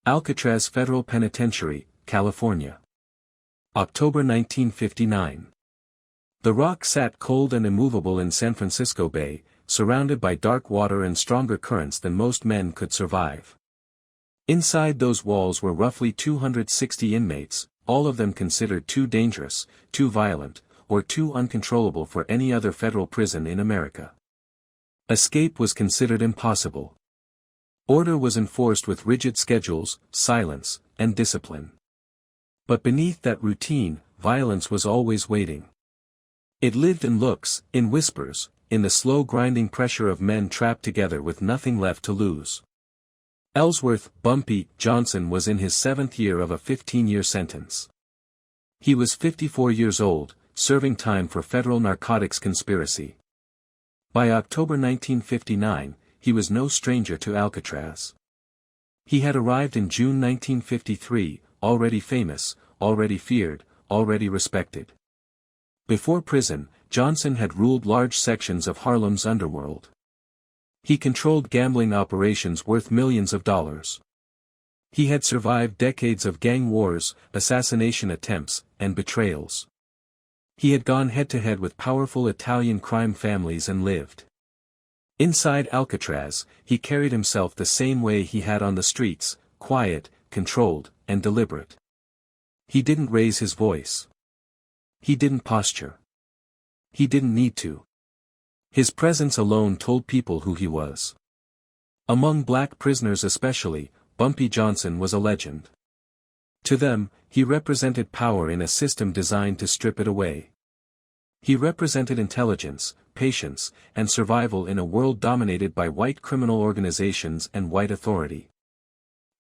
Alcatraz Federal Penitentiary, California. October 1959. The Rock sat cold and immovable in San Francisco Bay, surrounded by dark water and stronger currents than most men could survive. Inside those walls were roughly 260 inmates, all of them considered too dangerous, too violent, or too uncontrollable for any other federal prison in America. Escape was considered impossible. Order was enforced with rigid schedules, silence, and discipline. But beneath that routine, violence was always waiting. It lived in looks, in whispers, in the slow grinding pressure of men trapped together with nothing left to lose. Ellsworth, Bumpy Johnson was in his 7th year of a 15-year sentence. He was 54 years old, serving time for federal narcotics conspiracy. By October 1959, he was no stranger to Alcatraz. He had arrived in June 1953, already famous, already feared, already respected. Before prison, Johnson had ruled large sections of Harlem's underworld. He controlled gambling operations worth millions of dollars. He had survived decades of gang wars, assassination attempts, and betrayals. He had gone head-to-head with powerful Italian crime families and lived. Inside Alcatraz, he carried himself the same way he had on the streets, quiet, controlled, and deliberate. He didn't raise his voice. He didn't posture. He didn't need to. His presence alone told people who he was. Among black prisoners especially, Bumpy Johnson was a legend. To them, he represented power in a system designed to strip it away. He represented intelligence, patience, and survival in a world dominated by white criminal organizations and white authority.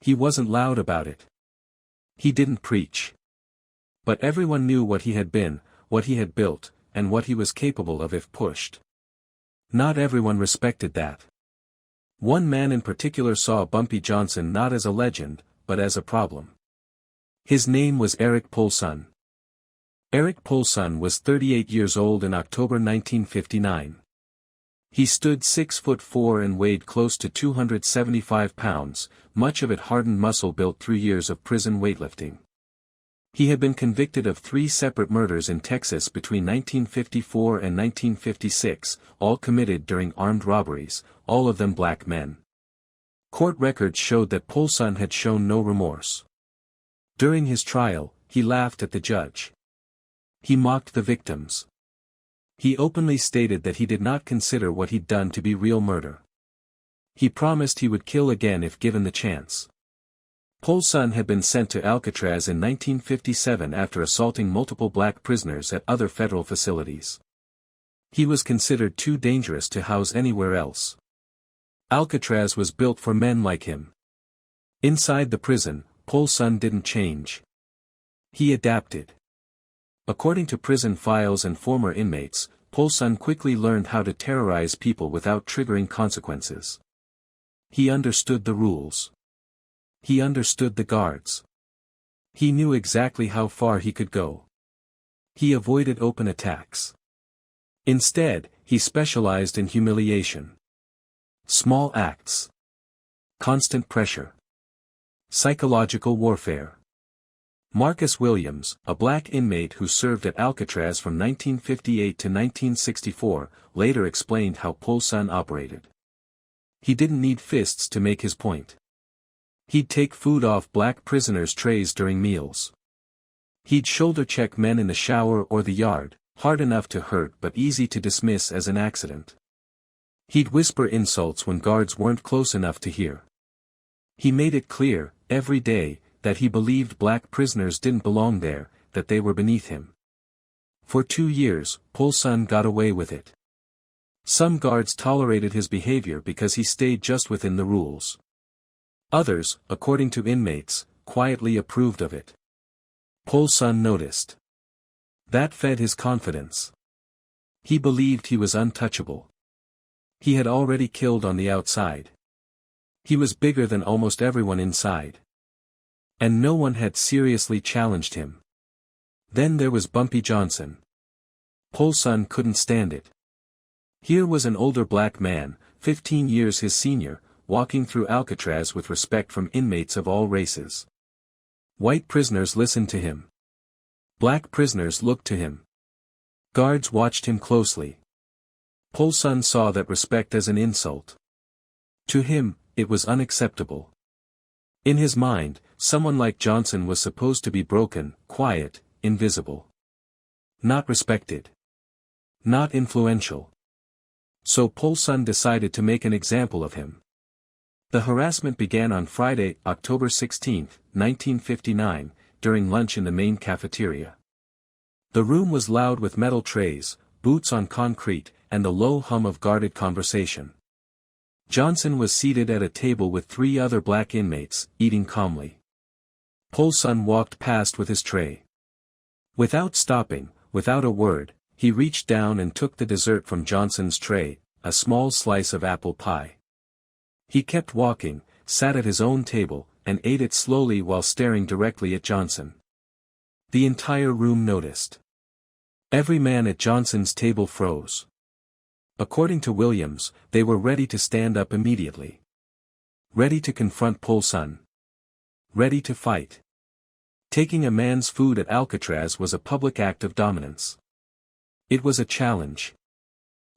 He wasn't loud about it. He didn't preach. But everyone knew what he had been, what he had built, and what he was capable of if pushed. Not everyone respected that. One man in particular saw Bumpy Johnson not as a legend, but as a problem. His name was Erik Paulson. Erik Paulson was 38 years old in October 1959. He stood 6'4" and weighed close to 275 pounds, much of it hardened muscle built through years of prison weightlifting. He had been convicted of 3 separate murders in Texas between 1954 and 1956, all committed during armed robberies, all of them black men. Court records showed that Paulson had shown no remorse. During his trial, he laughed at the judge. He mocked the victims. He openly stated that he did not consider what he'd done to be real murder. He promised he would kill again if given the chance. Paulson had been sent to Alcatraz in 1957 after assaulting multiple black prisoners at other federal facilities. He was considered too dangerous to house anywhere else. Alcatraz was built for men like him. Inside the prison, Paulson didn't change. He adapted. According to prison files and former inmates, Paulson quickly learned how to terrorize people without triggering consequences. He understood the rules. He understood the guards. He knew exactly how far he could go. He avoided open attacks. Instead, he specialized in humiliation. Small acts. Constant pressure. Psychological warfare. Marcus Williams, a black inmate who served at Alcatraz from 1958 to 1964, later explained how Paulson operated. He didn't need fists to make his point. He'd take food off black prisoners' trays during meals. He'd shoulder-check men in the shower or the yard, hard enough to hurt but easy to dismiss as an accident. He'd whisper insults when guards weren't close enough to hear. He made it clear, every day, that he believed black prisoners didn't belong there, that they were beneath him. For 2 years, Paulson got away with it. Some guards tolerated his behavior because he stayed just within the rules. Others, according to inmates, quietly approved of it. Paulson noticed. That fed his confidence. He believed he was untouchable. He had already killed on the outside. He was bigger than almost everyone inside. And no one had seriously challenged him. Then there was Bumpy Johnson. Paulson couldn't stand it. Here was an older black man, 15 years his senior, walking through Alcatraz with respect from inmates of all races. White prisoners listened to him. Black prisoners looked to him. Guards watched him closely. Paulson saw that respect as an insult. To him, it was unacceptable. In his mind, someone like Johnson was supposed to be broken, quiet, invisible. Not respected. Not influential. So Paulson decided to make an example of him. The harassment began on Friday, October 16, 1959, during lunch in the main cafeteria. The room was loud with metal trays, boots on concrete, and the low hum of guarded conversation. Johnson was seated at a table with 3 other black inmates, eating calmly. Paulson walked past with his tray. Without stopping, without a word, he reached down and took the dessert from Johnson's tray, a small slice of apple pie. He kept walking, sat at his own table, and ate it slowly while staring directly at Johnson. The entire room noticed. Every man at Johnson's table froze. According to Williams, they were ready to stand up immediately. Ready to confront Paulson. Ready to fight. Taking a man's food at Alcatraz was a public act of dominance. It was a challenge.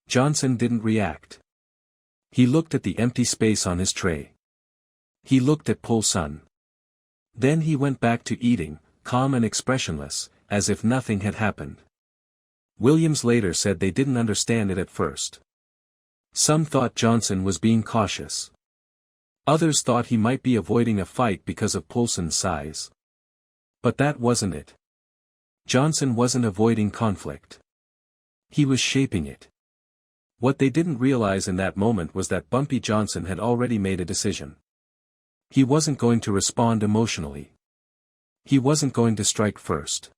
Johnson didn't react. He looked at the empty space on his tray. He looked at Paulson. Then he went back to eating, calm and expressionless, as if nothing had happened. Williams later said they didn't understand it at first. Some thought Johnson was being cautious. Others thought he might be avoiding a fight because of Paulson's size. But that wasn't it. Johnson wasn't avoiding conflict. He was shaping it. What they didn't realize in that moment was that Bumpy Johnson had already made a decision. He wasn't going to respond emotionally. He wasn't going to strike first.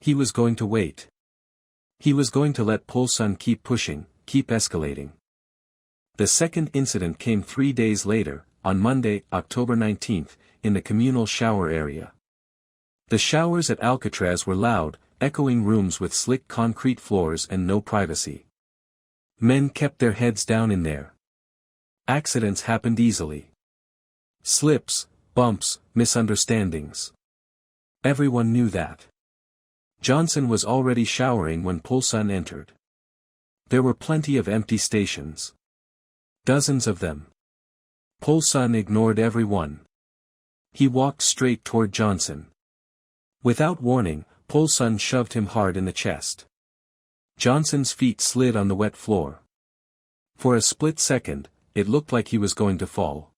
He was going to wait. He was going to let Paulson keep pushing, keep escalating. The second incident came 3 days later, on Monday, October 19, in the communal shower area. The showers at Alcatraz were loud, echoing rooms with slick concrete floors and no privacy. Men kept their heads down in there. Accidents happened easily. Slips, bumps, misunderstandings. Everyone knew that. Johnson was already showering when Paulson entered. There were plenty of empty stations. Dozens of them. Paulson ignored every one. He walked straight toward Johnson. Without warning, Paulson shoved him hard in the chest. Johnson's feet slid on the wet floor. For a split second, it looked like he was going to fall.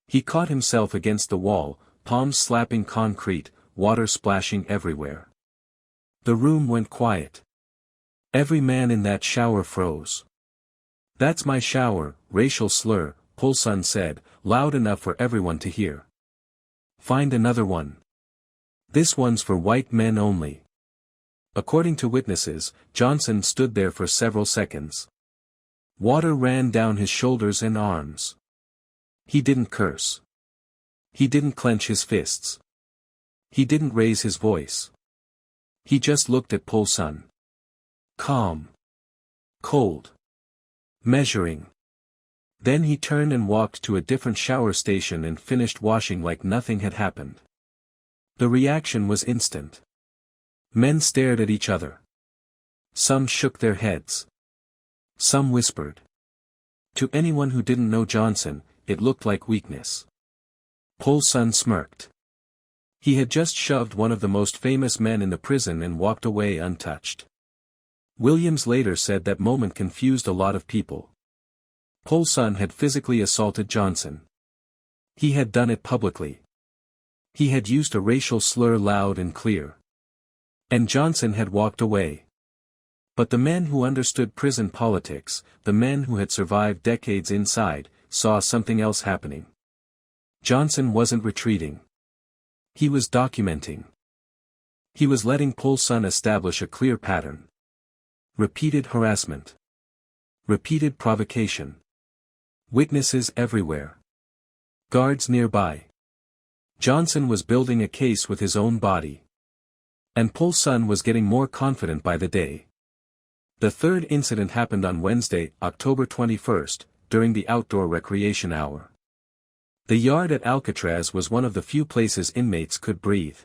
He caught himself against the wall, palms slapping concrete, water splashing everywhere. The room went quiet. Every man in that shower froze. "That's my shower," racial slur, Paulson said, loud enough for everyone to hear. "Find another one. This one's for white men only." According to witnesses, Johnson stood there for several seconds. Water ran down his shoulders and arms. He didn't curse. He didn't clench his fists. He didn't raise his voice. He just looked at Paulson. Calm. Cold. Measuring. Then he turned and walked to a different shower station and finished washing like nothing had happened. The reaction was instant. Men stared at each other. Some shook their heads. Some whispered. To anyone who didn't know Johnson, it looked like weakness. Paulson smirked. He had just shoved one of the most famous men in the prison and walked away untouched. Williams later said that moment confused a lot of people. Paulson had physically assaulted Johnson. He had done it publicly. He had used a racial slur loud and clear. And Johnson had walked away. But the men who understood prison politics, the men who had survived decades inside, saw something else happening. Johnson wasn't retreating. He was documenting. He was letting Paulson establish a clear pattern. Repeated harassment. Repeated provocation. Witnesses everywhere. Guards nearby. Johnson was building a case with his own body. And Paulson was getting more confident by the day. The third incident happened on Wednesday, October 21, during the outdoor recreation hour. The yard at Alcatraz was one of the few places inmates could breathe.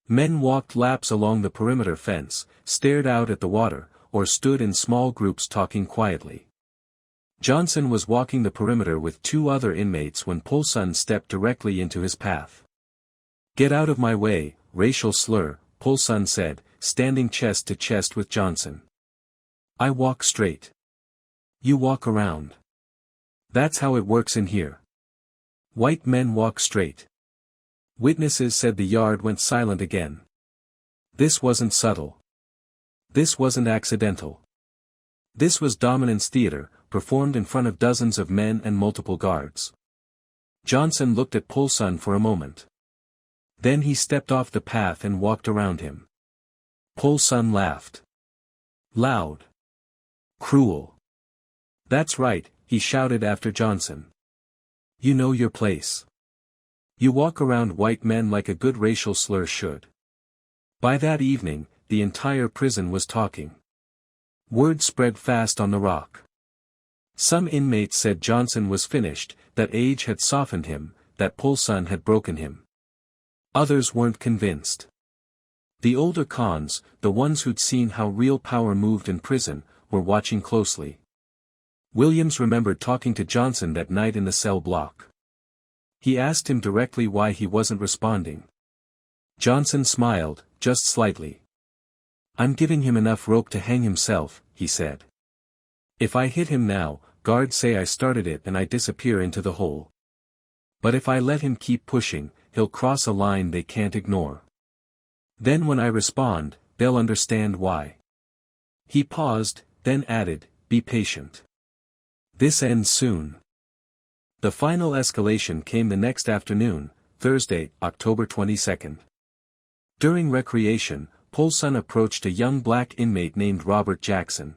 Men walked laps along the perimeter fence, stared out at the water, or stood in small groups talking quietly. Johnson was walking the perimeter with two other inmates when Paulson stepped directly into his path. "Get out of my way, racial slur," Paulson said, standing chest to chest with Johnson. "I walk straight. You walk around. That's how it works in here. White men walk straight." Witnesses said the yard went silent again. This wasn't subtle. This wasn't accidental. This was dominance theater, performed in front of dozens of men and multiple guards. Johnson looked at Paulson for a moment. Then he stepped off the path and walked around him. Paulson laughed. Loud. Cruel. "That's right," he shouted after Johnson. "You know your place. You walk around white men like a good racial slur should." By that evening, the entire prison was talking. Word spread fast on the Rock. Some inmates said Johnson was finished, that age had softened him, that Paulson had broken him. Others weren't convinced. The older cons, the ones who'd seen how real power moved in prison, were watching closely. Williams remembered talking to Johnson that night in the cell block. He asked him directly why he wasn't responding. Johnson smiled, just slightly. "I'm giving him enough rope to hang himself," he said. "If I hit him now, guards say I started it and I disappear into the hole. But if I let him keep pushing, he'll cross a line they can't ignore. Then when I respond, they'll understand why." He paused, then added, "Be patient. This ends soon." The final escalation came the next afternoon, Thursday, October 22. During recreation, Paulson approached a young black inmate named Robert Jackson.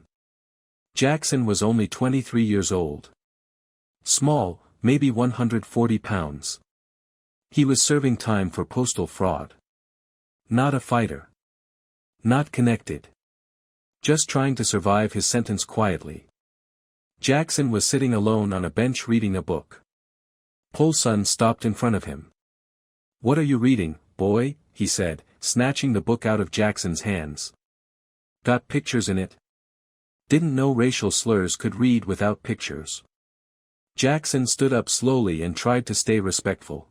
Jackson was only 23 years old. Small, maybe 140 pounds. He was serving time for postal fraud. Not a fighter. Not connected. Just trying to survive his sentence quietly. Jackson was sitting alone on a bench reading a book. Paulson stopped in front of him. "What are you reading, boy?" he said, snatching the book out of Jackson's hands. "Got pictures in it?" Didn't know racial slurs could read without pictures. Jackson stood up slowly and tried to stay respectful.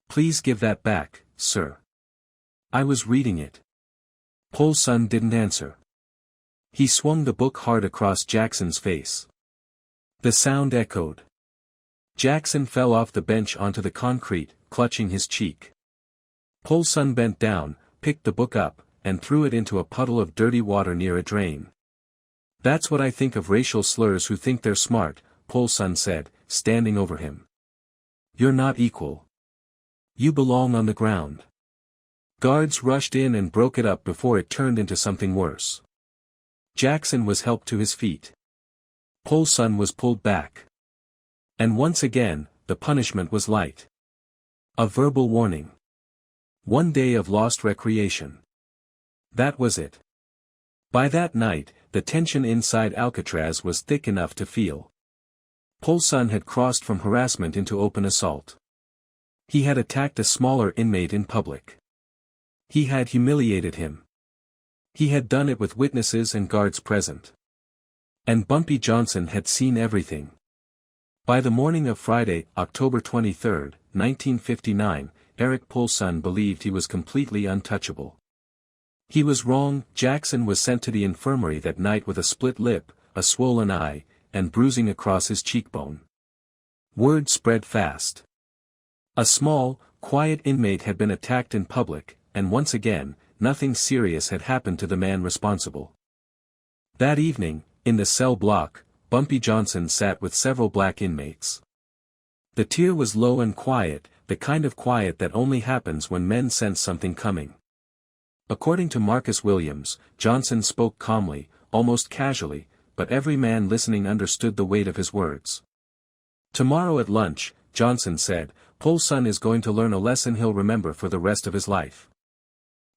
"Please give that back, sir. I was reading it." Paulson didn't answer. He swung the book hard across Jackson's face. The sound echoed. Jackson fell off the bench onto the concrete, clutching his cheek. Paulson bent down, picked the book up, and threw it into a puddle of dirty water near a drain. "That's what I think of racial slurs who think they're smart," Paulson said, standing over him. "You're not equal. You belong on the ground." Guards rushed in and broke it up before it turned into something worse. Jackson was helped to his feet. Paulson was pulled back. And once again, the punishment was light. A verbal warning. 1 day of lost recreation. That was it. By that night, the tension inside Alcatraz was thick enough to feel. Paulson had crossed from harassment into open assault. He had attacked a smaller inmate in public. He had humiliated him. He had done it with witnesses and guards present. And Bumpy Johnson had seen everything. By the morning of Friday, October 23, 1959, Erik Paulson believed he was completely untouchable. He was wrong. Jackson was sent to the infirmary that night with a split lip, a swollen eye, and bruising across his cheekbone. Word spread fast. A small, quiet inmate had been attacked in public, and once again, nothing serious had happened to the man responsible. That evening, in the cell block, Bumpy Johnson sat with several black inmates. The tier was low and quiet, the kind of quiet that only happens when men sense something coming. According to Marcus Williams, Johnson spoke calmly, almost casually, but every man listening understood the weight of his words. "Tomorrow at lunch," Johnson said, "Paulson is going to learn a lesson he'll remember for the rest of his life.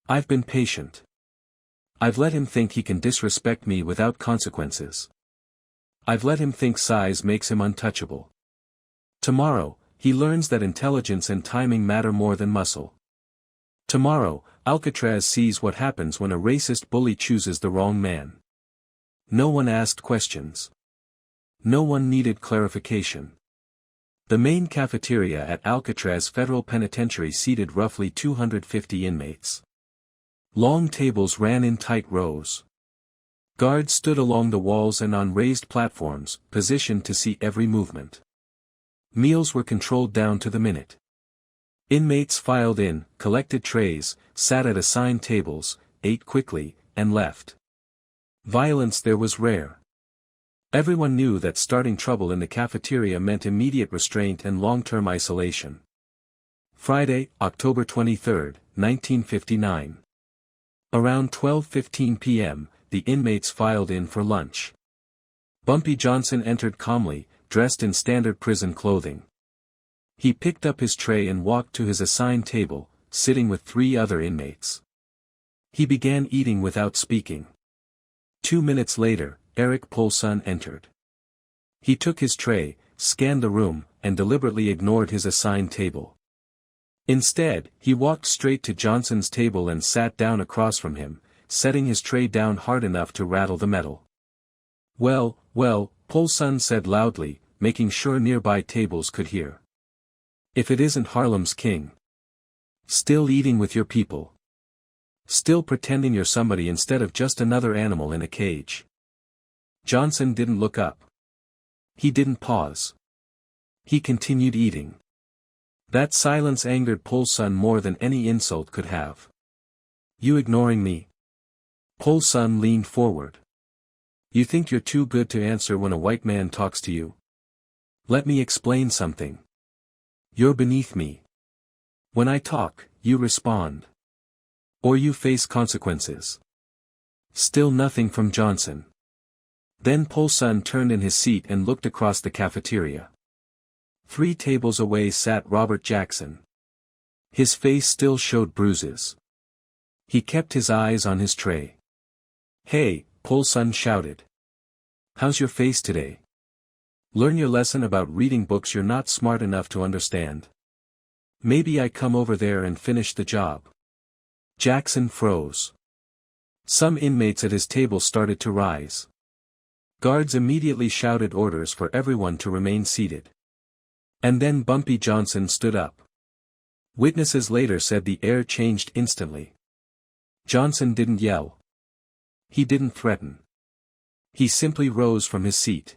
I've been patient. I've let him think he can disrespect me without consequences. I've let him think size makes him untouchable. Tomorrow, he learns that intelligence and timing matter more than muscle. Tomorrow, Alcatraz sees what happens when a racist bully chooses the wrong man. No one asked questions. No one needed clarification. The main cafeteria at Alcatraz Federal Penitentiary seated roughly 250 inmates. Long tables ran in tight rows. Guards stood along the walls and on raised platforms, positioned to see every movement. Meals were controlled down to the minute. Inmates filed in, collected trays, sat at assigned tables, ate quickly, and left. Violence there was rare. Everyone knew that starting trouble in the cafeteria meant immediate restraint and long-term isolation. Friday, October 23, 1959. Around 12:15 p.m., the inmates filed in for lunch. Bumpy Johnson entered calmly, dressed in standard prison clothing. He picked up his tray and walked to his assigned table, sitting with 3 other inmates. He began eating without speaking. 2 minutes later, Erik Paulson entered. He took his tray, scanned the room, and deliberately ignored his assigned table. Instead, he walked straight to Johnson's table and sat down across from him, setting his tray down hard enough to rattle the metal. Well, Paulson said loudly, making sure nearby tables could hear. If it isn't Harlem's king. Still eating with your people. Still pretending you're somebody instead of just another animal in a cage. Johnson didn't look up. He didn't pause. He continued eating. That silence angered Paulson more than any insult could have. You ignoring me? Paulson leaned forward. You think you're too good to answer when a white man talks to you? Let me explain something. You're beneath me. When I talk, you respond. Or you face consequences. Still nothing from Johnson. Then Paulson turned in his seat and looked across the cafeteria. 3 tables away sat Robert Jackson. His face still showed bruises. He kept his eyes on his tray. Hey, Paulson shouted. How's your face today? Learn your lesson about reading books you're not smart enough to understand. Maybe I come over there and finish the job. Jackson froze. Some inmates at his table started to rise. Guards immediately shouted orders for everyone to remain seated. And then Bumpy Johnson stood up. Witnesses later said the air changed instantly. Johnson didn't yell. He didn't threaten. He simply rose from his seat.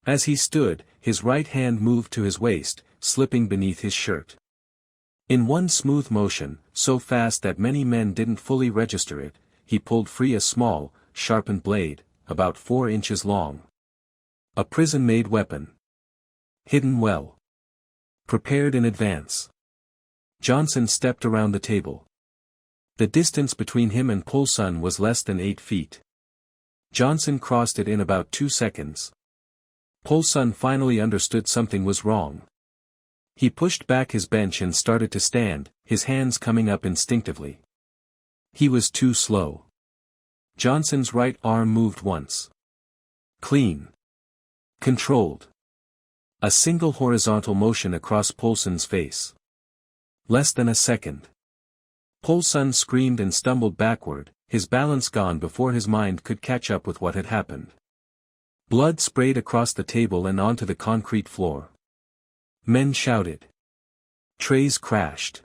As he stood, his right hand moved to his waist, slipping beneath his shirt. In one smooth motion, so fast that many men didn't fully register it, he pulled free a small, sharpened blade, about 4 inches long. A prison-made weapon. Hidden well. Prepared in advance. Johnson stepped around the table. The distance between him and Paulson was less than 8 feet. Johnson crossed it in about 2 seconds. Paulson finally understood something was wrong. He pushed back his bench and started to stand, his hands coming up instinctively. He was too slow. Johnson's right arm moved once. Clean. Controlled. A single horizontal motion across Paulson's face. Less than a second. Paulson screamed and stumbled backward, his balance gone before his mind could catch up with what had happened. Blood sprayed across the table and onto the concrete floor. Men shouted. Trays crashed.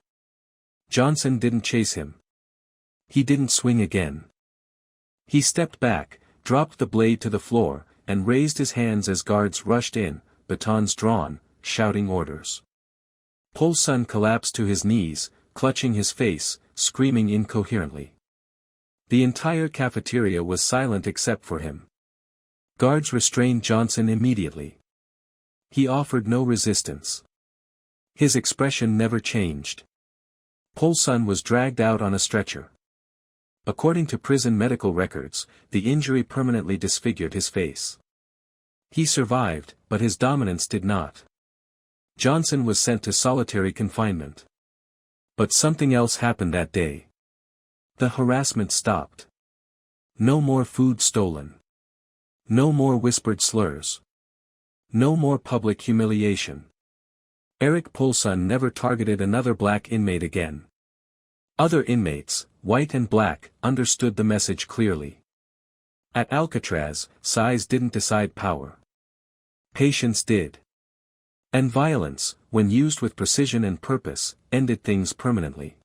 Johnson didn't chase him. He didn't swing again. He stepped back, dropped the blade to the floor, and raised his hands as guards rushed in, batons drawn, shouting orders. Paulson collapsed to his knees, clutching his face, screaming incoherently. The entire cafeteria was silent except for him. Guards restrained Johnson immediately. He offered no resistance. His expression never changed. Paulson was dragged out on a stretcher. According to prison medical records, the injury permanently disfigured his face. He survived, but his dominance did not. Johnson was sent to solitary confinement. But something else happened that day. The harassment stopped. No more food stolen. No more whispered slurs. No more public humiliation. Eric Paulson never targeted another black inmate again. Other inmates, white and black, understood the message clearly. At Alcatraz, size didn't decide power. Patience did. And violence, when used with precision and purpose, ended things permanently.